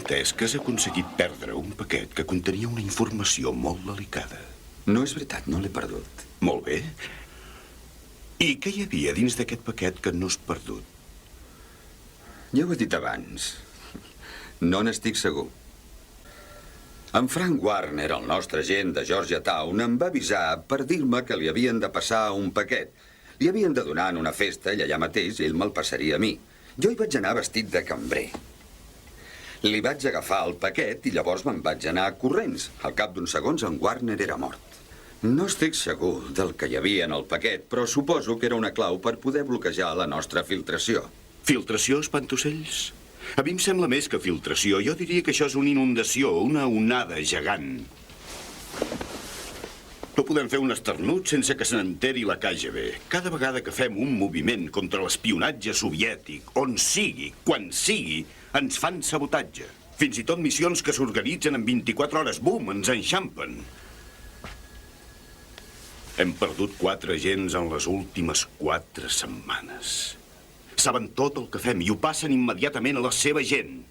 entès que has aconseguit perdre un paquet que contenia una informació molt delicada. No és veritat, no l'he perdut. Molt bé. I què hi havia dins d'aquest paquet que no has perdut? Ja ho he dit abans. No n'estic segur. En Frank Warner, el nostre agent de Georgetown, em va avisar per dir-me que li havien de passar un paquet. Li havien de donar en una festa i allà mateix ell me'l passaria a mi. Jo hi vaig anar vestit de cambrer. Li vaig agafar el paquet i llavors me'n vaig anar corrents. Al cap d'uns segons en Warner era mort. No estic segur del que hi havia en el paquet, però suposo que era una clau per poder bloquejar la nostra filtració. Filtració, espantocells? A mi em sembla més que filtració. Jo diria que això és una inundació, una onada gegant. No podem fer un esternut sense que se n'enteri la KGB. Cada vegada que fem un moviment contra l'espionatge soviètic, on sigui, quan sigui, ens fan sabotatge. Fins i tot missions que s'organitzen en 24 hores, bum, ens enxampen. Hem perdut 4 agents en les últimes 4 setmanes. Saben tot el que fem i ho passen immediatament a la seva gent.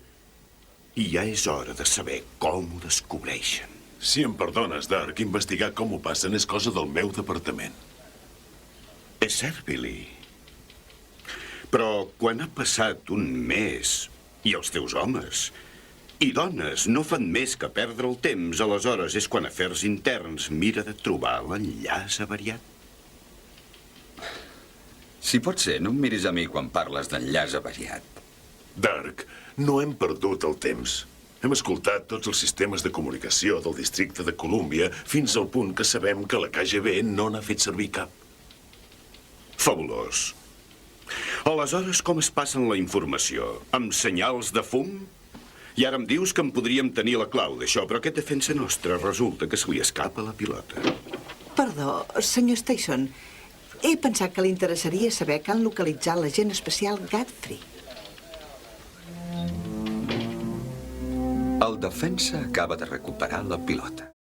I ja és hora de saber com ho descobreixen. Si em perdones, Dirk, investigar com ho passen és cosa del meu departament. És cert, Billy. Però quan ha passat un mes i els teus homes i dones no fan més que perdre el temps, aleshores és quan Afers Interns mira de trobar l'enllaç avariat. Si pot ser, no em miris a mi quan parles d'enllaç avariat. Dirk, no hem perdut el temps. Hem escoltat tots els sistemes de comunicació del districte de Colúmbia fins al punt que sabem que la KGB no n'ha fet servir cap. Fabulós. Aleshores, com es passen la informació? Amb senyals de fum? I ara em dius que en podríem tenir la clau d'això, però aquest defensa nostre resulta que se li escapa la pilota. Perdó, senyor Station. He pensat que li interessaria saber que han localitzat l'agent especial Godfrey. El defensa acaba de recuperar la pilota.